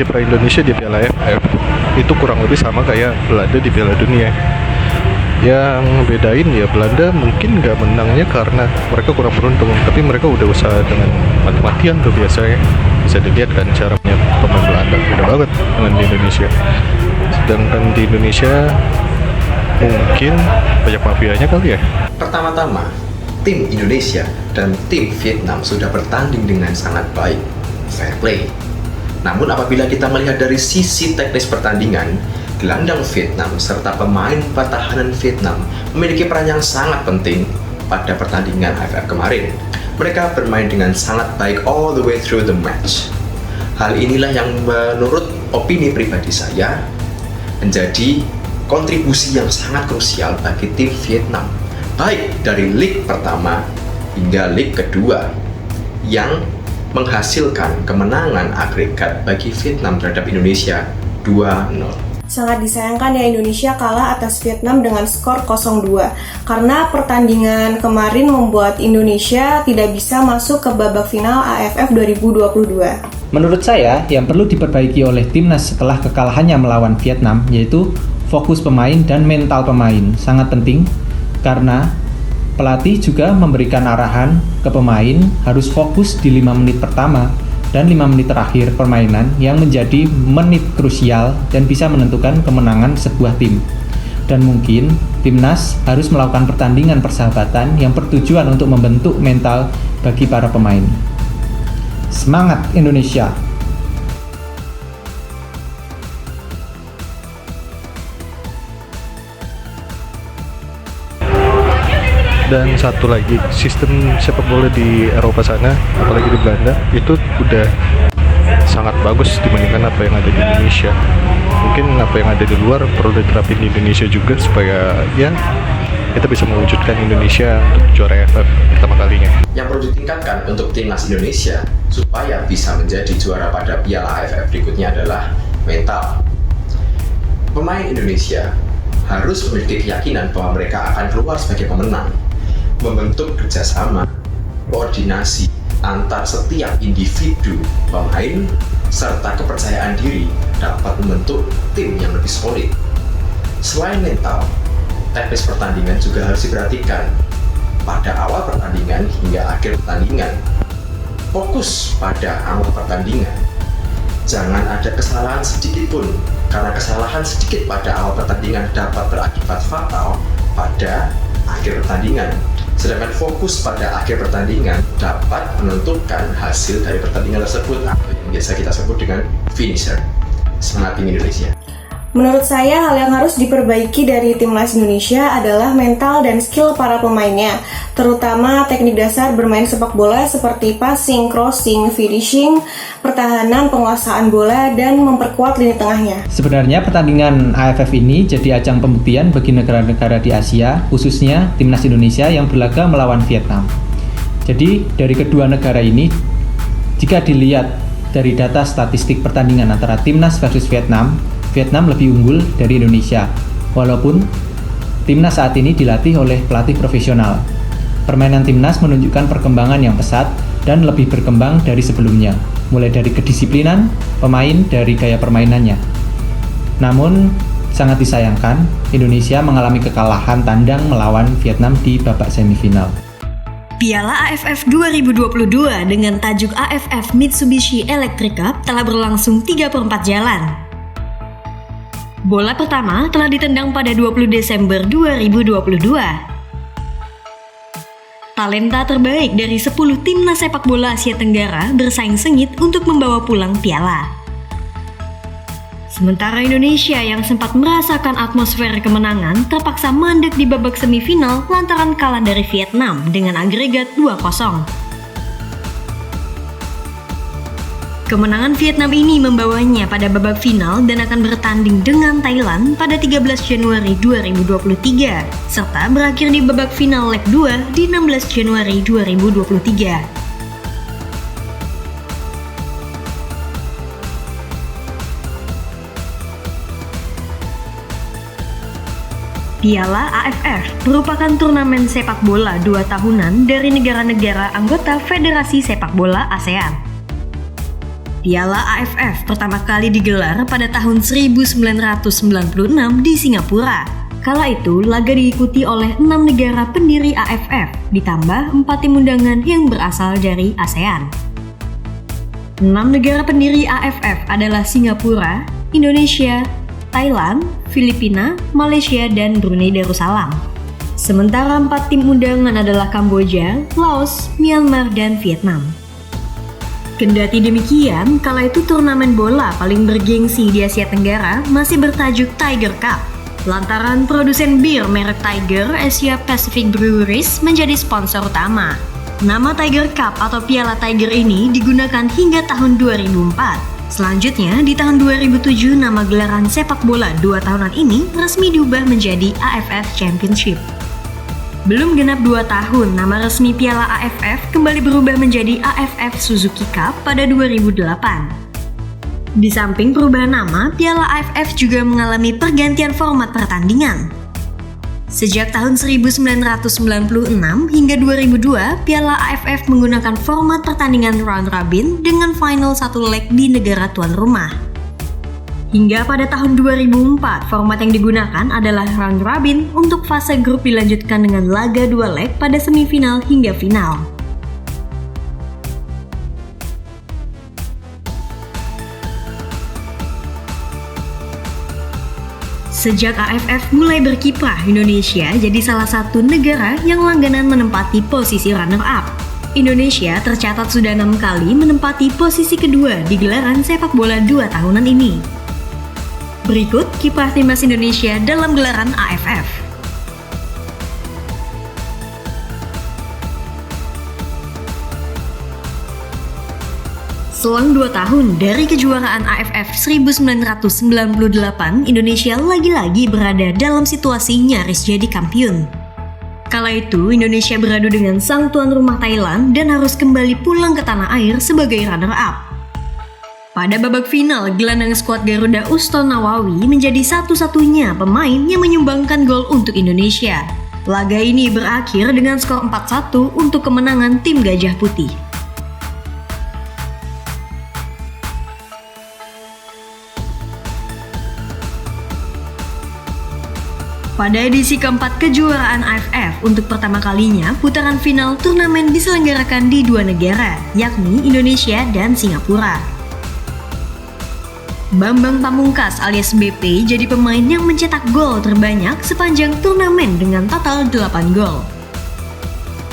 kiprah Indonesia di Piala AFF itu kurang lebih sama kayak Belanda di Piala Dunia. Yang bedain ya Belanda mungkin nggak menangnya karena mereka kurang beruntung, tapi mereka udah usaha dengan mati-matian tuh biasanya. Bisa dilihat kan caranya pemain Belanda beda banget dengan di Indonesia. Sedangkan di Indonesia mungkin banyak mafianya kali ya. Pertama-tama, tim Indonesia dan tim Vietnam sudah bertanding dengan sangat baik, fair play. Namun apabila kita melihat dari sisi teknis pertandingan, gelandang Vietnam serta pemain pertahanan Vietnam memiliki peran yang sangat penting pada pertandingan AFF kemarin. Mereka bermain dengan sangat baik all the way through the match. Hal inilah yang menurut opini pribadi saya menjadi kontribusi yang sangat krusial bagi tim Vietnam, baik dari leg pertama hingga leg kedua, yang menghasilkan kemenangan agregat bagi Vietnam terhadap Indonesia 2-0. Sangat disayangkan ya Indonesia kalah atas Vietnam dengan skor 0-2 karena pertandingan kemarin membuat Indonesia tidak bisa masuk ke babak final AFF 2022. Menurut saya, yang perlu diperbaiki oleh timnas setelah kekalahannya melawan Vietnam yaitu fokus pemain dan mental pemain. Sangat penting karena pelatih juga memberikan arahan ke pemain harus fokus di 5 menit pertama dan 5 menit terakhir permainan yang menjadi menit krusial dan bisa menentukan kemenangan sebuah tim. Dan mungkin timnas harus melakukan pertandingan persahabatan yang bertujuan untuk membentuk mental bagi para pemain. Semangat Indonesia! Dan satu lagi, sistem sepak bola di Eropa sana, apalagi di Belanda, itu udah sangat bagus dibandingkan apa yang ada di Indonesia. Mungkin apa yang ada di luar perlu diterapin di Indonesia juga supaya ya kita bisa mewujudkan Indonesia untuk juara AFF pertama kalinya. Yang perlu ditingkatkan untuk timnas Indonesia supaya bisa menjadi juara pada Piala AFF berikutnya adalah mental. Pemain Indonesia harus memiliki keyakinan bahwa mereka akan keluar sebagai pemenang, membentuk kerjasama, koordinasi antar setiap individu pemain, serta kepercayaan diri dapat membentuk tim yang lebih solid. Selain mental, teknis pertandingan juga harus diperhatikan pada awal pertandingan hingga akhir pertandingan. Fokus pada awal pertandingan. Jangan ada kesalahan sedikit pun, karena kesalahan sedikit pada awal pertandingan dapat berakibat fatal pada akhir pertandingan. Sedangkan fokus pada akhir pertandingan dapat menentukan hasil dari pertandingan tersebut atau yang biasa kita sebut dengan finisher. Semangat tim Indonesia! Menurut saya, hal yang harus diperbaiki dari timnas Indonesia adalah mental dan skill para pemainnya, terutama teknik dasar bermain sepak bola seperti passing, crossing, finishing, pertahanan, penguasaan bola, dan memperkuat lini tengahnya. Sebenarnya pertandingan AFF ini jadi ajang pembuktian bagi negara-negara di Asia, khususnya timnas Indonesia yang berlaga melawan Vietnam. Jadi dari kedua negara ini, jika dilihat dari data statistik pertandingan antara timnas versus Vietnam lebih unggul dari Indonesia, walaupun timnas saat ini dilatih oleh pelatih profesional. Permainan timnas menunjukkan perkembangan yang pesat dan lebih berkembang dari sebelumnya, mulai dari kedisiplinan pemain dari gaya permainannya. Namun, sangat disayangkan, Indonesia mengalami kekalahan tandang melawan Vietnam di babak semifinal. Piala AFF 2022 dengan tajuk AFF Mitsubishi Electric Cup telah berlangsung 3/4 jalan. Bola pertama telah ditendang pada 20 Desember 2022. Talenta terbaik dari 10 timnas sepak bola Asia Tenggara bersaing sengit untuk membawa pulang piala. Sementara Indonesia yang sempat merasakan atmosfer kemenangan terpaksa mandek di babak semifinal lantaran kalah dari Vietnam dengan agregat 2-0. Kemenangan Vietnam ini membawanya pada babak final dan akan bertanding dengan Thailand pada 13 Januari 2023, serta berakhir di babak final leg 2 di 16 Januari 2023. Piala AFF merupakan turnamen sepak bola 2 tahunan dari negara-negara anggota Federasi Sepak Bola ASEAN. Piala AFF pertama kali digelar pada tahun 1996 di Singapura. Kala itu, laga diikuti oleh 6 negara pendiri AFF, ditambah 4 tim undangan yang berasal dari ASEAN. 6 negara pendiri AFF adalah Singapura, Indonesia, Thailand, Filipina, Malaysia, dan Brunei Darussalam. Sementara 4 tim undangan adalah Kamboja, Laos, Myanmar, dan Vietnam. Kendati demikian, kala itu turnamen bola paling bergengsi di Asia Tenggara masih bertajuk Tiger Cup. Lantaran produsen bir merek Tiger, Asia Pacific Breweries, menjadi sponsor utama. Nama Tiger Cup atau Piala Tiger ini digunakan hingga tahun 2004. Selanjutnya, di tahun 2007 nama gelaran sepak bola 2 tahunan ini resmi diubah menjadi AFF Championship. Belum genap 2 tahun, nama resmi Piala AFF kembali berubah menjadi AFF Suzuki Cup pada 2008. Di samping perubahan nama, Piala AFF juga mengalami pergantian format pertandingan. Sejak tahun 1996 hingga 2002, Piala AFF menggunakan format pertandingan round robin dengan final 1 leg di negara tuan rumah. Hingga pada tahun 2004, format yang digunakan adalah round robin untuk fase grup dilanjutkan dengan laga 2 leg pada semifinal hingga final. Sejak AFF mulai berkiprah, Indonesia jadi salah satu negara yang langganan menempati posisi runner-up. Indonesia tercatat sudah 6 kali menempati posisi kedua di gelaran sepak bola 2 tahunan ini. Berikut kiprah timnas Indonesia dalam gelaran AFF. Selang 2 tahun dari kejuaraan AFF 1998, Indonesia lagi-lagi berada dalam situasi nyaris jadi kampiun. Kala itu, Indonesia beradu dengan sang tuan rumah Thailand dan harus kembali pulang ke tanah air sebagai runner-up. Pada babak final, gelandang skuad Garuda Uston Nawawi menjadi satu-satunya pemain yang menyumbangkan gol untuk Indonesia. Laga ini berakhir dengan skor 4-1 untuk kemenangan tim Gajah Putih. Pada edisi keempat kejuaraan AFF, untuk pertama kalinya putaran final turnamen diselenggarakan di 2 negara, yakni Indonesia dan Singapura. Bambang Pamungkas alias BP jadi pemain yang mencetak gol terbanyak sepanjang turnamen dengan total 8 gol.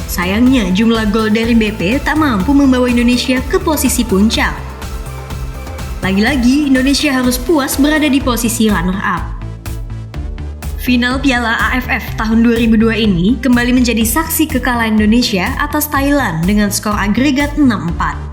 Sayangnya jumlah gol dari BP tak mampu membawa Indonesia ke posisi puncak. Lagi-lagi Indonesia harus puas berada di posisi runner-up. Final Piala AFF tahun 2002 ini kembali menjadi saksi kekalahan Indonesia atas Thailand dengan skor agregat 6-4.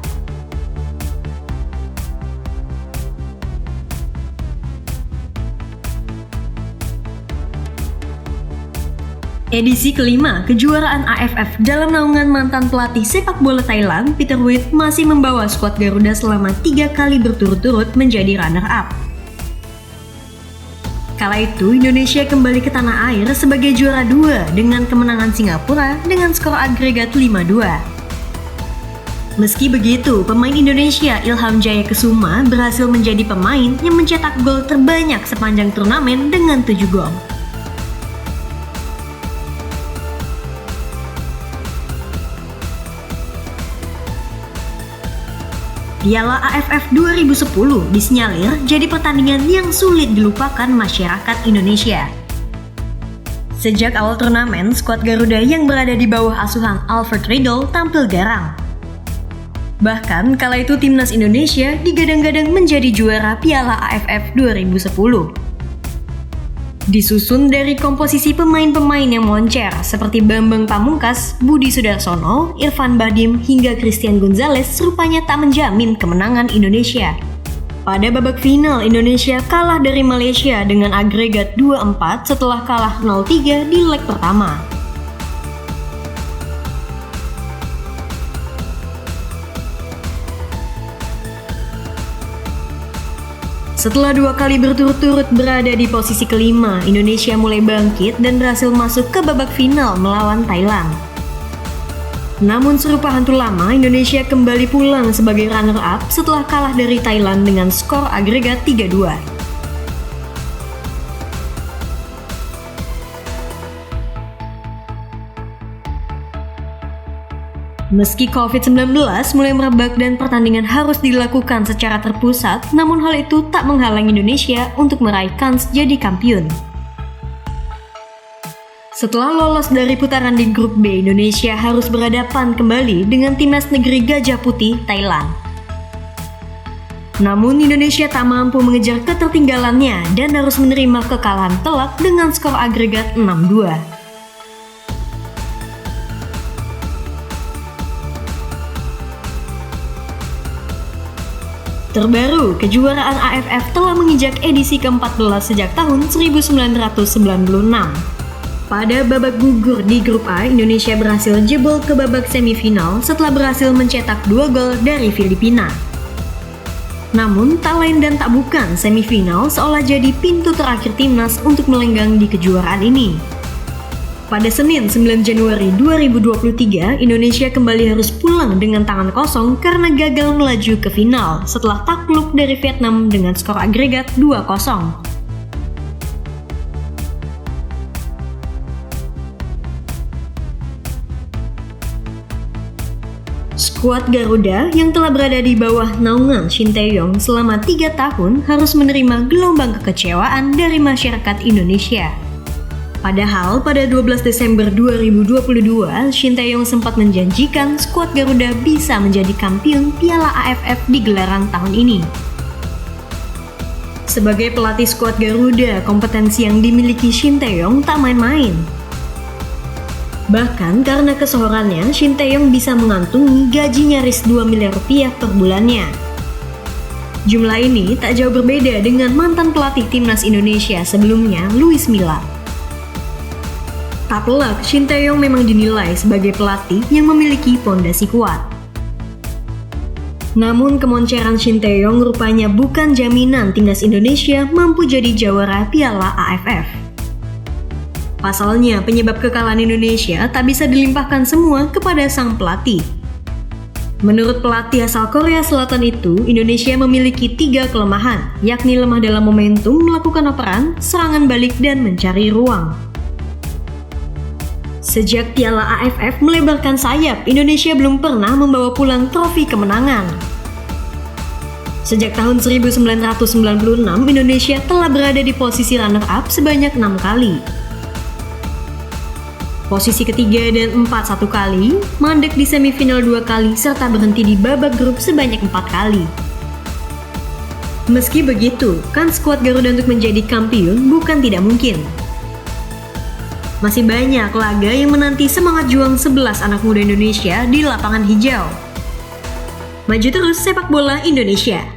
Edisi kelima kejuaraan AFF dalam naungan mantan pelatih sepak bola Thailand, Peter Witt, masih membawa skuad Garuda selama 3 kali berturut-turut menjadi runner-up. Kala itu, Indonesia kembali ke tanah air sebagai juara 2 dengan kemenangan Singapura dengan skor agregat 5-2. Meski begitu, pemain Indonesia Ilham Jaya Kesuma berhasil menjadi pemain yang mencetak gol terbanyak sepanjang turnamen dengan 7 gol. Piala AFF 2010 disinyalir jadi pertandingan yang sulit dilupakan masyarakat Indonesia. Sejak awal turnamen, skuad Garuda yang berada di bawah asuhan Alfred Riedel tampil garang. Bahkan kala itu timnas Indonesia digadang-gadang menjadi juara Piala AFF 2010. Disusun dari komposisi pemain-pemain yang moncer seperti Bambang Pamungkas, Budi Sudarsono, Irfan Bahdim, hingga Christian Gonzalez rupanya tak menjamin kemenangan Indonesia. Pada babak final, Indonesia kalah dari Malaysia dengan agregat 2-4 setelah kalah 0-3 di leg pertama. Setelah 2 kali berturut-turut berada di posisi kelima, Indonesia mulai bangkit dan berhasil masuk ke babak final melawan Thailand. Namun serupa hantu lama, Indonesia kembali pulang sebagai runner-up setelah kalah dari Thailand dengan skor agregat 3-2. Meski COVID-19 mulai merebak dan pertandingan harus dilakukan secara terpusat, namun hal itu tak menghalangi Indonesia untuk meraih kans jadi kampiun. Setelah lolos dari putaran di grup B, Indonesia harus berhadapan kembali dengan timnas negeri Gajah Putih, Thailand. Namun Indonesia tak mampu mengejar ketertinggalannya dan harus menerima kekalahan telak dengan skor agregat 6-2. Terbaru, kejuaraan AFF telah menginjak edisi ke-14 sejak tahun 1996. Pada babak gugur di grup A, Indonesia berhasil jebol ke babak semifinal setelah berhasil mencetak 2 gol dari Filipina. Namun, tak lain dan tak bukan, semifinal seolah jadi pintu terakhir timnas untuk melenggang di kejuaraan ini. Pada Senin 9 Januari 2023, Indonesia kembali harus pulang dengan tangan kosong karena gagal melaju ke final setelah takluk dari Vietnam dengan skor agregat 2-0. Skuad Garuda yang telah berada di bawah naungan Shin Tae-yong selama 3 tahun harus menerima gelombang kekecewaan dari masyarakat Indonesia. Padahal pada 12 Desember 2022, Shin Tae-yong sempat menjanjikan skuad Garuda bisa menjadi kampiun Piala AFF di gelaran tahun ini. Sebagai pelatih skuad Garuda, kompetensi yang dimiliki Shin Tae-yong tak main-main. Bahkan karena kesohorannya, Shin Tae-yong bisa mengantungi gaji nyaris 2 miliar rupiah per bulannya. Jumlah ini tak jauh berbeda dengan mantan pelatih timnas Indonesia sebelumnya, Luis Milla. Tak pelak, Shin Tae-yong memang dinilai sebagai pelatih yang memiliki pondasi kuat. Namun kemonceran Shin Tae-yong rupanya bukan jaminan timnas Indonesia mampu jadi jawara Piala AFF. Pasalnya, penyebab kekalahan Indonesia tak bisa dilimpahkan semua kepada sang pelatih. Menurut pelatih asal Korea Selatan itu, Indonesia memiliki 3 kelemahan, yakni lemah dalam momentum, melakukan operan, serangan balik, dan mencari ruang. Sejak Piala AFF melebarkan sayap, Indonesia belum pernah membawa pulang trofi kemenangan. Sejak tahun 1996, Indonesia telah berada di posisi runner-up sebanyak 6 kali. Posisi ketiga dan 4 1 kali, mandek di semifinal 2 kali, serta berhenti di babak grup sebanyak 4 kali. Meski begitu, kan skuad Garuda untuk menjadi kampiun bukan tidak mungkin. Masih banyak laga yang menanti semangat juang 11 anak muda Indonesia di lapangan hijau. Maju terus sepak bola Indonesia!